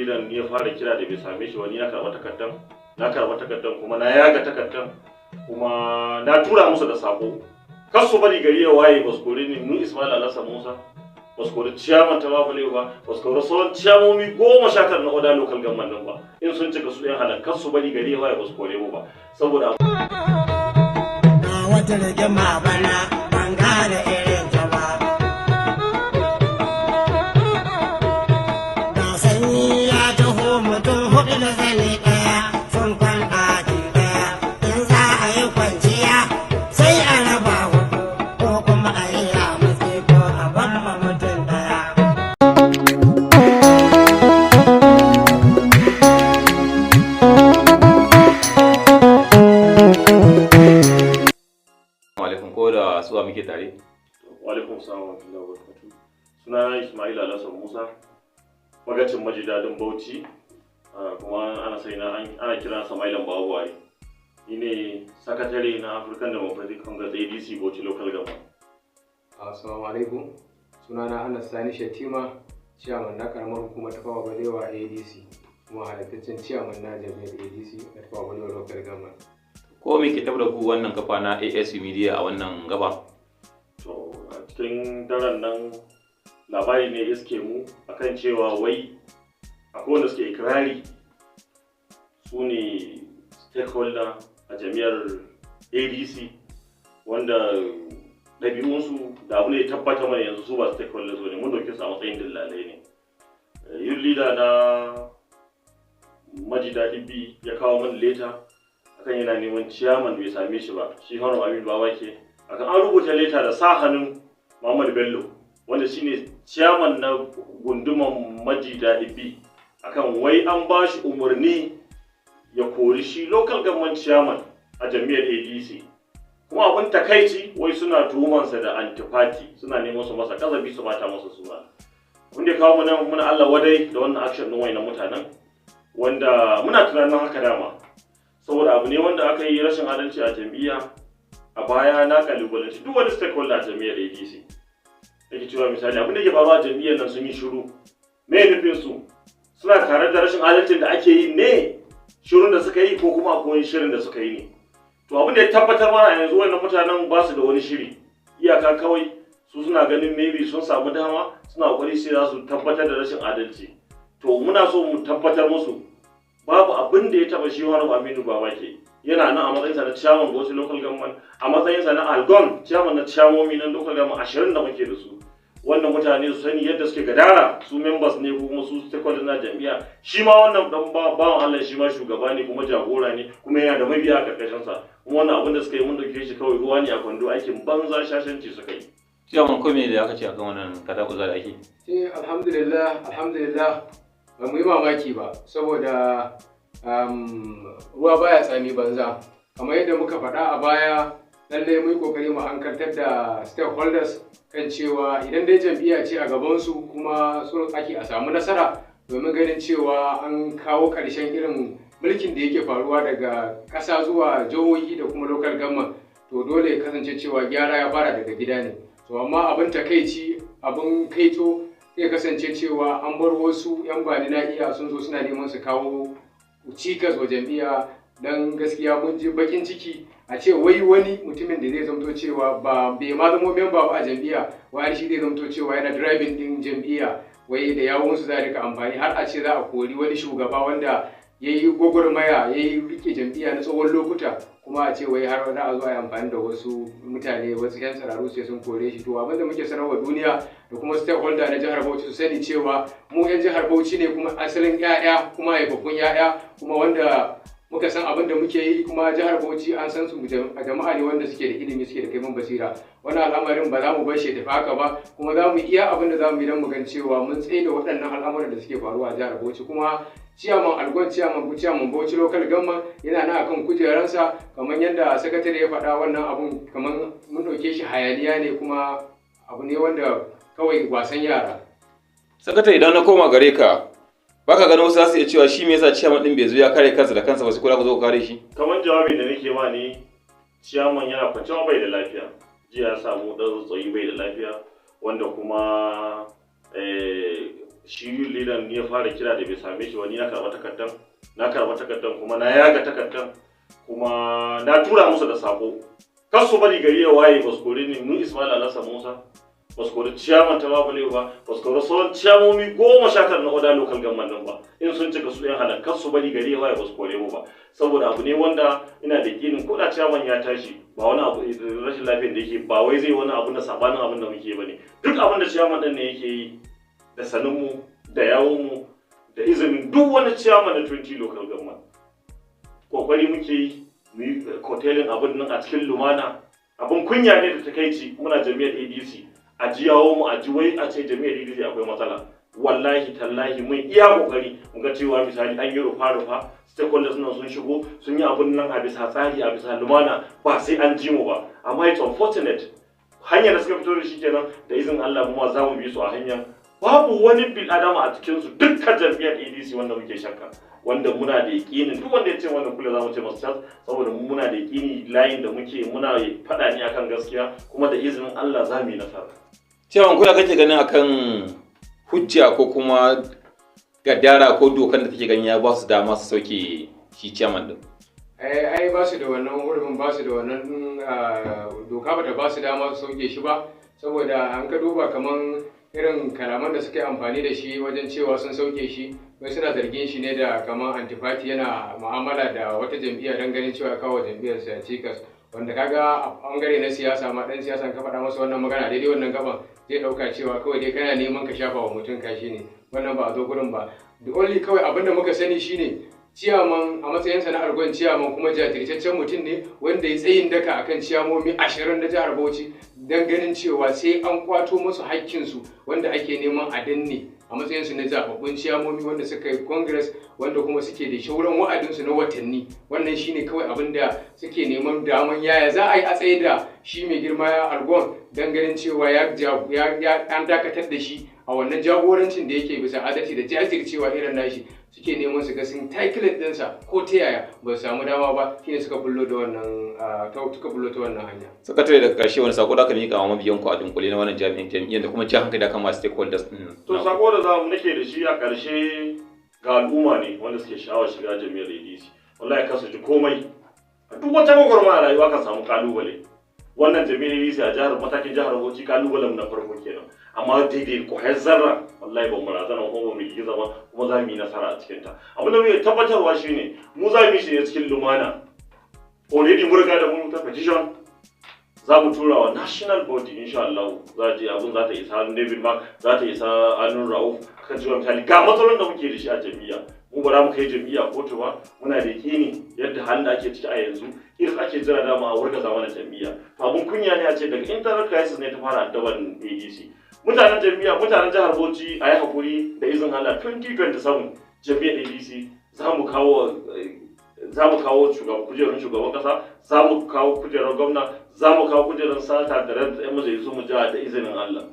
lidan ya fara kira da bai same shi wani na karɓa takardan kuma na yaga takardan kuma na tura musu da sako kar su bari gari ya waye ba su kore ni mun Ismail Alhassan Musa ba su kore ciyaman ta babale ba ba su kore sauran ciyamomi 19 na Oda local government din ba in sun cika su yan halal kar su bari gari ya waye ba su kore mu ba saboda wata rigima bana ban gane irin ta ba da sanyi ya taho mutum hudu da zane daya sun kwan ɗaki daya in za a yi kwanciya sai a raba hudu ko kuma a yi yamutse ko a bamba mutum daya. Ko da suwa muke tare? Wa alaikum salam wa rahmatullahi wa barakatuh. Sunana Ismail Alhassan Musa, magacin majidadin Bauchi, kuma ana kira Samailan Babuwai. Ni ne sakatare na African Democratic Congress ADC Bauchi Local Government. Assalamu alaikum. Sunana Anas Sani Shatima, ciyaman na karamar hukumar Tafawa Balewa ADC, kuma halittaccen ciyaman na jami'ar ADC na Tafawa Balewa Local Government. Ko me ke tabbata ku wannan kafa na ASU Media a wannan gaba? To a cikin daren nan labari ne iske mu akan cewa wai akwai wanda suke ikirari su ne stakeholder a jami'ar ADC wanda ɗabi'unsu da abu ne tabbata mana yanzu su ba stakeholders ba ne mun dauke su a matsayin dillalai ne. Yin leader na Majidadi B ya kawo mana leta akan yana neman ciyaman bai same shi ba shi Honorable Aminu Babake akan an rubuta leta da sa hannun Muhammad Bello wanda shine ciyaman na gunduman Majidadi B akan wai an ba shi umarni ya kori shi local government chairman a jami'ar ADC kuma abin takaici wai suna tuhumansa da antipati suna neman su masa kazabi su bata masa suna wanda ya kawo muna Allah wadai da wannan action din wayannan mutanen wanda muna tunanin haka dama saboda abu ne wanda aka yi rashin adalci a jam'iyya a baya na kalubalanci duk wani stakeholder a jam'iyyar ADC yake cewa misali abin da ke faruwa a jam'iyyar nan sun yi shiru me nufin su suna tare da rashin adalcin da ake yi ne shirun da suka yi ko kuma akwai shirin da suka yi ne to abin da ya tabbatar mana a yanzu wannan mutanen ba su da wani shiri iyaka kawai su suna ganin maybe sun samu dama suna kokari sai za su tabbatar da rashin adalci to muna so mu tabbatar musu babu abin da ya taba shi wani Aminu Babake yana nan a matsayinsa na chairman Bauchi local government a matsayinsa na Algon chairman na chairmomi na local government 20 da muke da su wannan mutane su sani yadda suke gadara su members ne ko kuma su stakeholders na jami'a shi ma wannan dan bawan Allah shi ma shugaba ne kuma jagora ne kuma yana da mabiya a karkashin sa kuma wannan abin da suka yi mun dauke shi kawai ruwa ne a kwando aikin banza shashanci suka yi Ciyaman ko me da aka ce akan wannan katakuza da ake? Alhamdulillah ba mu yi mamaki ba saboda ruwa baya tsami banza kamar yadda muka faɗa a baya lallai mu yi kokari mu hankaltar da stakeholders kan cewa idan dai jam'iyya ce a gabansu kuma so ake a samu nasara domin ganin cewa an kawo ƙarshen irin mulkin da yake faruwa daga ƙasa zuwa jihohi da kuma local government to dole ya kasance cewa gyara ya fara daga gida ne to amma abin takaici abin kaito zai kasance cewa an bar wasu 'yan bani na iya sun zo suna neman su kawo cikas wa jam'iyya don gaskiya mun ji bakin ciki a ce wai wani mutumin da zai zamto cewa bai ma zama memba ba a jam'iyya wani shi zai zamto cewa yana driving din jam'iyya wai da yawunsu za a rika amfani har a ce za a kori wani shugaba wanda ya yi gwagwarmaya ya yi rike jam'iyya na tsawon lokuta kuma a ce wai har za a zo a yi amfani da wasu mutane wasu 'yan tsiraru sai sun kore shi to abinda muke sanarwa duniya da kuma stakeholder na jihar Bauchi su sani cewa mu 'yan jihar Bauchi ne kuma asalin 'ya'ya kuma haifaffun 'ya'ya kuma wanda muka san abin da muke yi kuma jihar Bauchi an san su jama'a ne wanda suke da ilimi suke da kaifin basira wannan al'amarin ba za mu bar shi tafi haka ba kuma za mu iya abin da za mu yi don mu gan cewa mun tsaye da waɗannan al'amuran da suke faruwa a jihar Bauchi kuma ciyaman Algon ciyaman Bauchi local government yana nan akan kujeransa kamar yadda sakatare ya faɗa wannan abun kamar mun ɗauke shi hayaniya ne kuma abu ne wanda kawai wasan yara. Sakatare idan na koma gare ka baka ganin wasu za su iya cewa shi me yasa ciyaman din bai zo ya kare kansa da kansa ba sai kula ku zo ku kare shi? Kamar jawabin da nake ma ne ciyaman yana kwanciya bai da lafiya jiya ya samu ɗan tsayi bai da lafiya wanda kuma shi lidan ya fara kira da bai same shi wani na karɓa takardan kuma na yaga takardan kuma na tura musu da sako kar su bari gari ya waye ba su kore ni mun Ismail Alhassan Musa ba su kori ciyaman ta babale ba su kori sauran ciyamomi 19 na Oda local government nan ba in sun cika su yan halakar su bari gari ya waye ba su kore mu ba saboda abu ne wanda ina da yakinin ko da ciyaman ya tashi ba wani abu rashin lafiyar da yake ba wai zai wani abu na sabanin abin da muke bane duk abin da ciyaman din ne yake yi da sanin mu da yawon mu da izinin duk wani ciyaman na 20 local government kokari muke yi mu yi kotelin abin nan a cikin lumana abin kunya ne da takaici muna jami'ar ADC a ji yawo mu a ji wai a ce jami'ar ADC akwai matsala wallahi tallahi mun iya kokari mun ga cewa misali an yi rufa stakeholders nan sun shigo sun yi abin nan a bisa tsari a bisa lumana ba sai an ji mu ba amma it's unfortunate hanyar da suka fito da shi kenan da izinin Allah mu ma za mu bi su a hanyar babu wani bil adama a cikin su dukkan jami'ar ADC wanda muke shakka wanda muna da yakinin duk wanda ya ce wannan kula za mu ce masu cas saboda muna da yakini layin da muke muna faɗa ne akan gaskiya kuma da izinin Allah za mu yi nasara. Cewa kuna kake ganin akan hujja ko kuma gadara ko dokan da take ganin ya ba su dama su sauke shi ciyaman din? Ai ba su da wannan hurumin ba su da wannan doka ba ta ba su dama su sauke shi ba saboda an ka duba kaman irin kalaman da suka yi amfani da shi wajen cewa sun sauke shi wai suna zargin shi ne da kamar antifati yana mu'amala da wata jam'iyya don ganin cewa kawo jam'iyyar sa cikas wanda kaga a bangare na siyasa ma dan siyasan ka faɗa masa wannan magana daidai wannan gaban zai ɗauka cewa kawai dai kana neman ka shafa wa mutum kashi ne wannan ba a zo gurin ba the only kawai abin da muka sani shine ciyaman a matsayinsa na argon ciyaman kuma jajirtaccen mutum ne wanda ya tsayin daka akan ciyamomi 20 na jihar Bauchi don ganin cewa sai an kwato musu hakkinsu wanda ake neman a danne a matsayinsu na zababbun ciyamomi wanda suka yi congress wanda kuma suke da shauran wa'adinsu na watanni wannan shine kawai abin da suke neman daman yaya za a yi a tsaye da shi mai girma ya argon don ganin cewa an dakatar da shi a wannan jagorancin da yake bisa adalci da jajircewa irin nashi suke neman su ga sun tackle ɗinsa ko ta yaya ba su samu dama ba shine suka bullo da wannan ta wannan hanya. Sakatare daga ƙarshe wani sako da aka miƙa wa mabiyan ku a dunkule na wannan jami'an da kuma jan hankali da kama stakeholders din. To sako da zamu nake da shi a ƙarshe ga al'umma ne wanda suke sha'awar shiga jami'ar ADC. Wallahi ka su ji komai. A duk wata gwagwarmaya a rayuwa kan samu kalubale. Wannan jami'ar ADC a jihar matakin jihar Bauchi kalubalen na farko kenan. Amma daidai ko har zarra wallahi ban barazana ko ba mu yi zama kuma za mu yi nasara a cikin ta. Abin da muke tabbatarwa shine mu za mu yi shi ne cikin lumana. Already mun riga da mun ta petition za mu tura wa national body insha Allah za je abun za ta isa hannun David Mark za ta isa hannun Rauf kan cewa misali ga matsalolin da muke da shi a jami'a mu ba za mu kai jami'a kotu ba muna da yakini yadda halin da ake ciki a yanzu irin ake jira dama a wurga zamanin jami'a abun kunya ne a ce daga internal crisis ne ta fara addaban ADC mutanen jami'a mutanen jihar Bauchi a yi hakuri da izin Allah 2027 jami'ar ADC za mu kawo kujerun shugaban kasa za mu kawo kujerar gwamna za mu kawo kujerar sata da ran da yan majalisu mu jiha da izinin Allah.